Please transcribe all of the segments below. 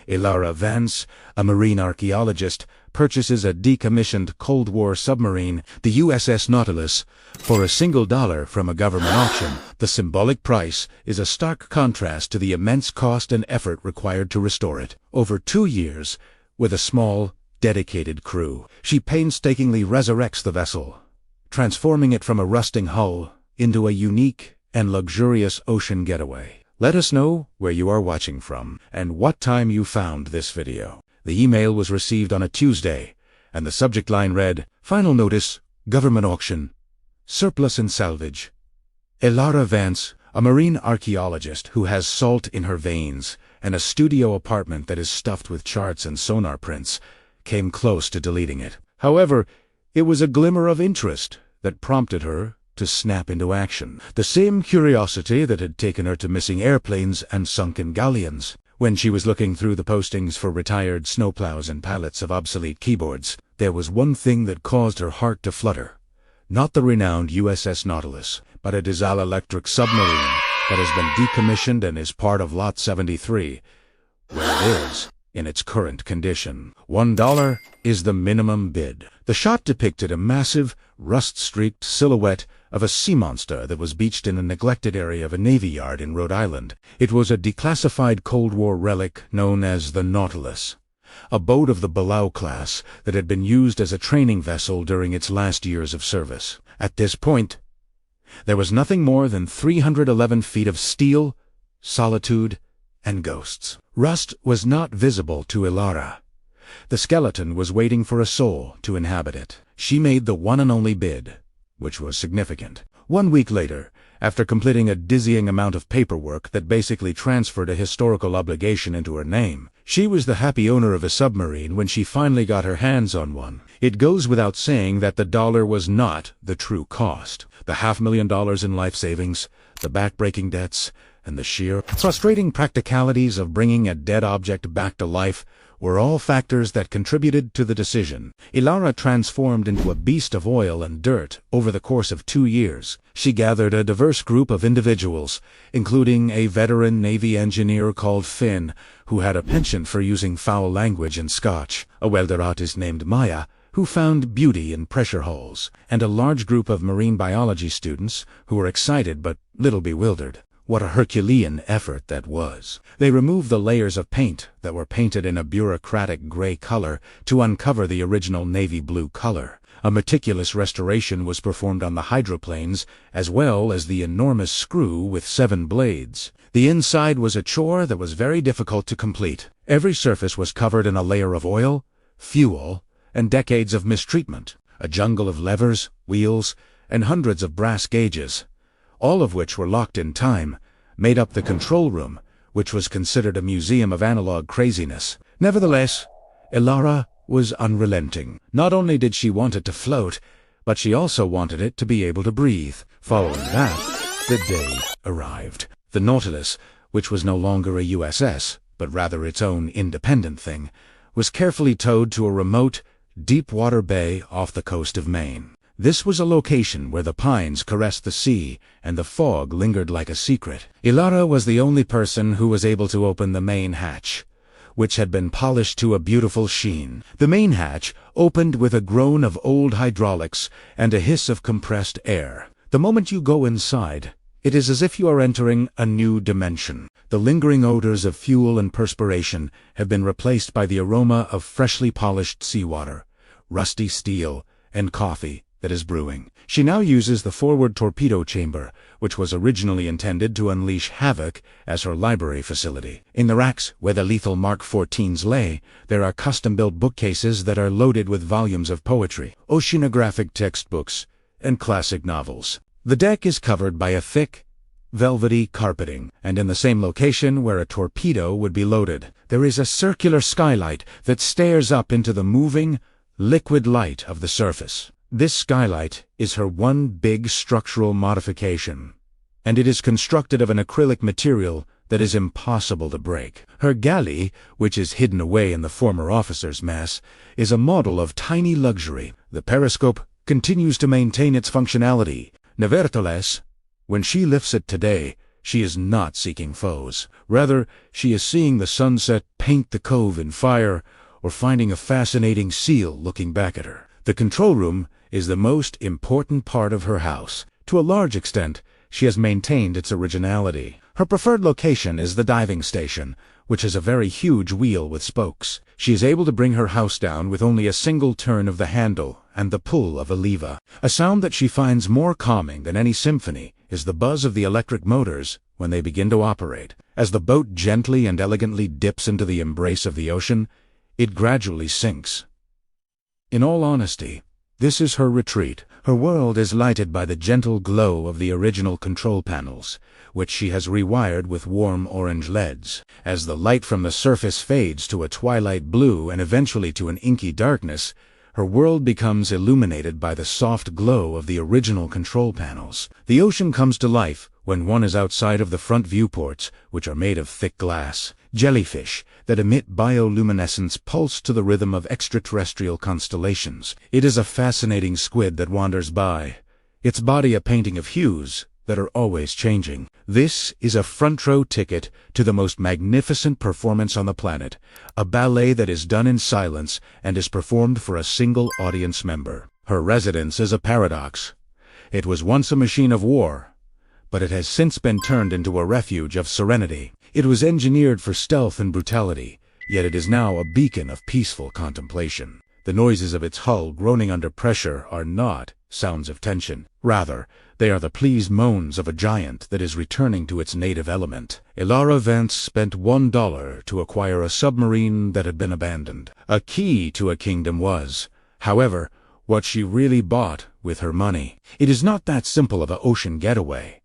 Ilara Vance, a marine archaeologist, purchases a decommissioned Cold War submarine, the USS Nautilus, for $1 from a government auction. The symbolic price is a stark contrast to the immense cost and effort required to restore it. Over 2 years, with a small, dedicated crew, she painstakingly resurrects the vessel, transforming it from a rusting hull into a unique and luxurious ocean getaway. Let us know where you are watching from and what time you found this video. The email was received on a Tuesday, and the subject line read, "Final notice, government auction, surplus and salvage." Ilara Vance, a marine archaeologist who has salt in her veins and a studio apartment that is stuffed with charts and sonar prints, came close to deleting it. However, it was a glimmer of interest that prompted her to snap into action. The same curiosity that had taken her to missing airplanes and sunken galleons. When she was looking through the postings for retired snowplows and pallets of obsolete keyboards, there was one thing that caused her heart to flutter. Not the renowned USS Nautilus, but a diesel-electric submarine that has been decommissioned and is part of Lot 73, where it is in its current condition. $1 is the minimum bid. The shot depicted a massive, rust-streaked silhouette of a sea monster that was beached in a neglected area of a Navy yard in Rhode Island. It was a declassified Cold War relic known as the Nautilus, a boat of the Below class that had been used as a training vessel during its last years of service. At this point, there was nothing more than 311 feet of steel, solitude, and ghosts. Rust was not visible to Ilara. The skeleton was waiting for a soul to inhabit it. She made the one and only bid, which was significant. 1 week later, after completing a dizzying amount of paperwork that basically transferred a historical obligation into her name, she was the happy owner of a submarine when she finally got her hands on one. It goes without saying that the dollar was not the true cost. The $500,000 in life savings, the back-breaking debts, and the sheer, frustrating practicalities of bringing a dead object back to life were all factors that contributed to the decision. Ilara transformed into a beast of oil and dirt over the course of 2 years. She gathered a diverse group of individuals, including a veteran Navy engineer called Finn, who had a penchant for using foul language and Scotch, a welder artist named Maya, who found beauty in pressure holes, and a large group of marine biology students who were excited but little bewildered. What a Herculean effort that was. They removed the layers of paint that were painted in a bureaucratic gray color to uncover the original navy blue color. A meticulous restoration was performed on the hydroplanes, as well as the enormous screw with 7 blades. The inside was a chore that was very difficult to complete. Every surface was covered in a layer of oil, fuel, and decades of mistreatment. A jungle of levers, wheels, and hundreds of brass gauges, all of which were locked in time, made up the control room, which was considered a museum of analog craziness. Nevertheless, Ilara was unrelenting. Not only did she want it to float, but she also wanted it to be able to breathe. Following that, the day arrived. The Nautilus, which was no longer a USS, but rather its own independent thing, was carefully towed to a remote, deep-water bay off the coast of Maine. This was a location where the pines caressed the sea and the fog lingered like a secret. Ilara was the only person who was able to open the main hatch, which had been polished to a beautiful sheen. The main hatch opened with a groan of old hydraulics and a hiss of compressed air. The moment you go inside, it is as if you are entering a new dimension. The lingering odors of fuel and perspiration have been replaced by the aroma of freshly polished seawater, rusty steel, and coffee that is brewing. She now uses the forward torpedo chamber, which was originally intended to unleash havoc, as her library facility. In the racks where the lethal Mark 14s lay, there are custom-built bookcases that are loaded with volumes of poetry, oceanographic textbooks, and classic novels. The deck is covered by a thick, velvety carpeting, and in the same location where a torpedo would be loaded, there is a circular skylight that stares up into the moving, liquid light of the surface. This skylight is her one big structural modification, and it is constructed of an acrylic material that is impossible to break. Her galley, which is hidden away in the former officer's mess, is a model of tiny luxury. The periscope continues to maintain its functionality. Nevertheless, when she lifts it today, she is not seeking foes. Rather, she is seeing the sunset paint the cove in fire, or finding a fascinating seal looking back at her. The control room is the most important part of her house. To a large extent, she has maintained its originality. Her preferred location is the diving station, which has a very huge wheel with spokes. She is able to bring her house down with only a single turn of the handle and the pull of a lever. A sound that she finds more calming than any symphony is the buzz of the electric motors when they begin to operate. As the boat gently and elegantly dips into the embrace of the ocean, it gradually sinks. In all honesty, this is her retreat. Her world is lighted by the gentle glow of the original control panels, which she has rewired with warm orange LEDs. As the light from the surface fades to a twilight blue and eventually to an inky darkness, her world becomes illuminated by the soft glow of the original control panels. The ocean comes to life when one is outside of the front viewports, which are made of thick glass. Jellyfish that emit bioluminescence pulse to the rhythm of extraterrestrial constellations. It is a fascinating squid that wanders by, its body a painting of hues that are always changing. This is a front-row ticket to the most magnificent performance on the planet, a ballet that is done in silence and is performed for a single audience member. Her residence is a paradox. It was once a machine of war, but it has since been turned into a refuge of serenity. It was engineered for stealth and brutality, yet it is now a beacon of peaceful contemplation. The noises of its hull groaning under pressure are not sounds of tension. Rather, they are the pleased moans of a giant that is returning to its native element. Elara Vance spent $1 to acquire a submarine that had been abandoned. A key to a kingdom was, however, what she really bought with her money. It is not that simple of an ocean getaway.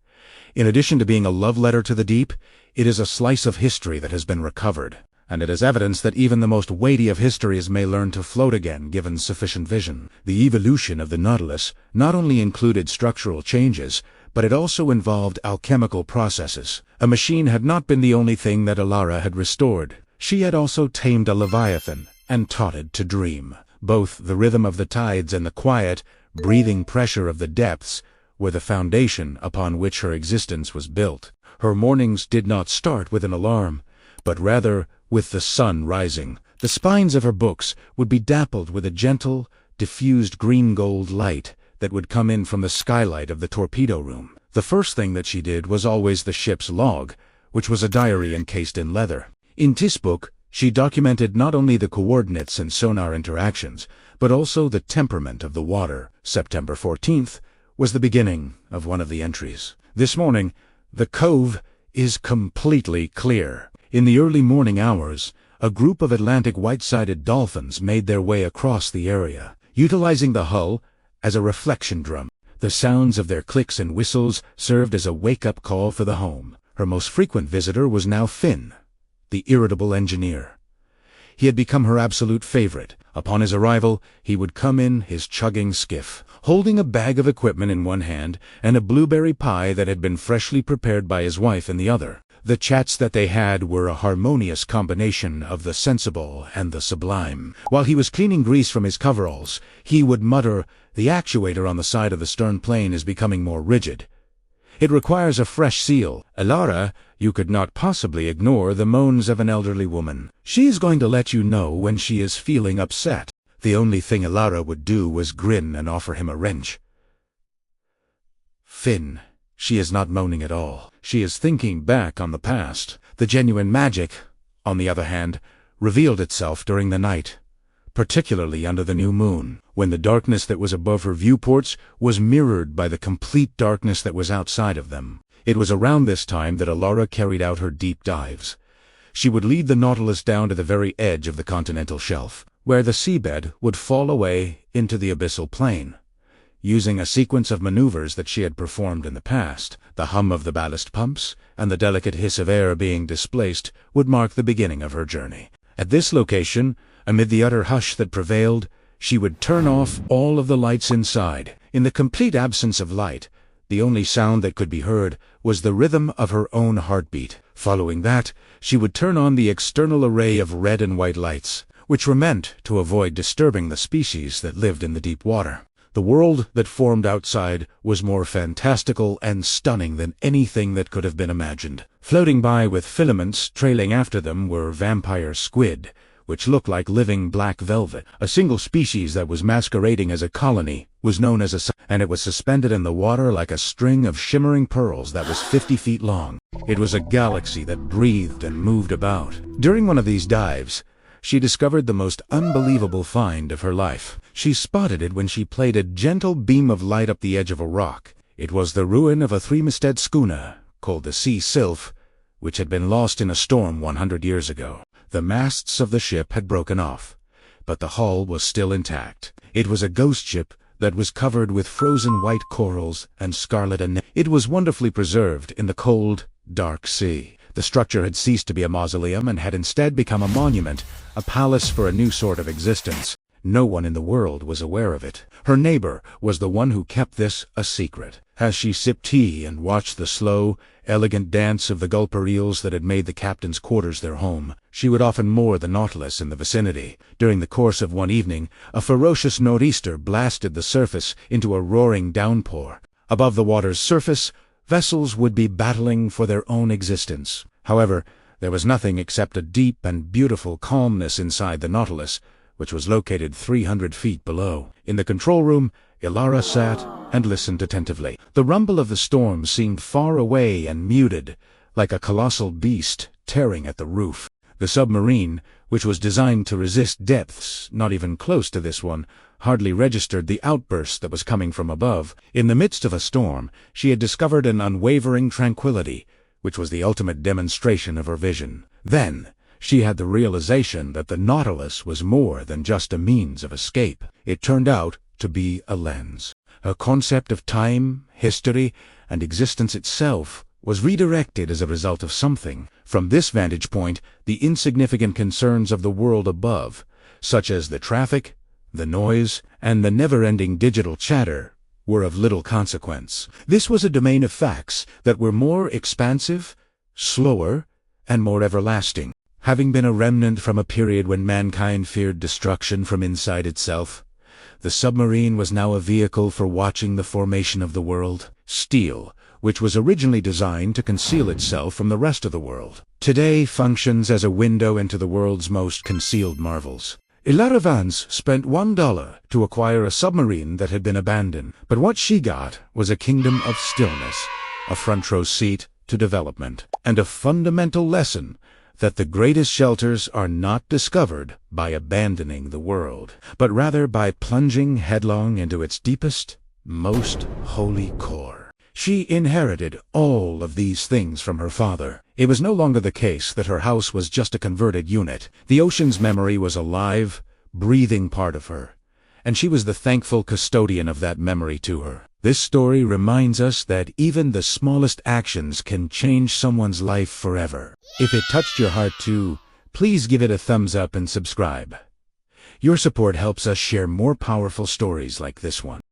In addition to being a love letter to the deep, it is a slice of history that has been recovered, and it is evidence that even the most weighty of histories may learn to float again given sufficient vision. The evolution of the Nautilus not only included structural changes, but it also involved alchemical processes. A machine had not been the only thing that Elara had restored. She had also tamed a leviathan and taught it to dream. Both the rhythm of the tides and the quiet, breathing pressure of the depths were the foundation upon which her existence was built. Her mornings did not start with an alarm, but rather with the sun rising. The spines of her books would be dappled with a gentle, diffused green-gold light that would come in from the skylight of the torpedo room. The first thing that she did was always the ship's log, which was a diary encased in leather. In this book, she documented not only the coordinates and sonar interactions, but also the temperament of the water. September 14th was the beginning of one of the entries. This morning, the cove is completely clear. In the early morning hours, a group of Atlantic white-sided dolphins made their way across the area, utilizing the hull as a reflection drum. The sounds of their clicks and whistles served as a wake-up call for the home. Her most frequent visitor was now Finn, the irritable engineer. He had become her absolute favorite. Upon his arrival, he would come in his chugging skiff, holding a bag of equipment in one hand and a blueberry pie that had been freshly prepared by his wife in the other. The chats that they had were a harmonious combination of the sensible and the sublime. While he was cleaning grease from his coveralls, he would mutter, "The actuator on the side of the stern plane is becoming more rigid. It requires a fresh seal. Elara, you could not possibly ignore the moans of an elderly woman. She is going to let you know when she is feeling upset." The only thing Elara would do was grin and offer him a wrench. Finn, she is not moaning at all. She is thinking back on the past. The genuine magic, on the other hand, revealed itself during the night, particularly under the new moon, when the darkness that was above her viewports was mirrored by the complete darkness that was outside of them. It was around this time that Elara carried out her deep dives. She would lead the Nautilus down to the very edge of the continental shelf, where the seabed would fall away into the abyssal plain. Using a sequence of maneuvers that she had performed in the past, the hum of the ballast pumps and the delicate hiss of air being displaced would mark the beginning of her journey. At this location, amid the utter hush that prevailed, she would turn off all of the lights inside. In the complete absence of light, the only sound that could be heard was the rhythm of her own heartbeat. Following that, she would turn on the external array of red and white lights, which were meant to avoid disturbing the species that lived in the deep water. The world that formed outside was more fantastical and stunning than anything that could have been imagined. Floating by with filaments trailing after them were vampire squid, which looked like living black velvet. A single species that was masquerading as a colony was known as and it was suspended in the water like a string of shimmering pearls that was 50 feet long. It was a galaxy that breathed and moved about. During one of these dives, she discovered the most unbelievable find of her life. She spotted it when she played a gentle beam of light up the edge of a rock. It was the ruin of a three-masted schooner called the Sea Sylph, which had been lost in a storm 100 years ago. The masts of the ship had broken off, but the hull was still intact. It was a ghost ship that was covered with frozen white corals and scarlet anemones. It was wonderfully preserved in the cold, dark sea. The structure had ceased to be a mausoleum and had instead become a monument, a palace for a new sort of existence. No one in the world was aware of it. Her neighbor was the one who kept this a secret. As she sipped tea and watched the slow, elegant dance of the gulper eels that had made the captain's quarters their home, she would often moor the Nautilus in the vicinity. During the course of one evening, a ferocious nor'easter blasted the surface into a roaring downpour. Above the water's surface, vessels would be battling for their own existence. However, there was nothing except a deep and beautiful calmness inside the Nautilus, which was located 300 feet below. In the control room, Ilara sat and listened attentively. The rumble of the storm seemed far away and muted, like a colossal beast tearing at the roof. The submarine, which was designed to resist depths not even close to this one, hardly registered the outburst that was coming from above. In the midst of a storm, she had discovered an unwavering tranquility, which was the ultimate demonstration of her vision. Then, she had the realization that the Nautilus was more than just a means of escape. It turned out to be a lens. Her concept of time, history, and existence itself was redirected as a result of something. From this vantage point, the insignificant concerns of the world above, such as the traffic, the noise, and the never-ending digital chatter, were of little consequence. This was a domain of facts that were more expansive, slower, and more everlasting. Having been a remnant from a period when mankind feared destruction from inside itself, the submarine was now a vehicle for watching the formation of the world. Steel, which was originally designed to conceal itself from the rest of the world, today functions as a window into the world's most concealed marvels. Ilara Vance spent $1 to acquire a submarine that had been abandoned, but what she got was a kingdom of stillness, a front-row seat to development, and a fundamental lesson that the greatest shelters are not discovered by abandoning the world, but rather by plunging headlong into its deepest, most holy core. She inherited all of these things from her father. It was no longer the case that her house was just a converted unit. The ocean's memory was a live, breathing part of her, and she was the thankful custodian of that memory to her. This story reminds us that even the smallest actions can change someone's life forever. If it touched your heart too, please give it a thumbs up and subscribe. Your support helps us share more powerful stories like this one.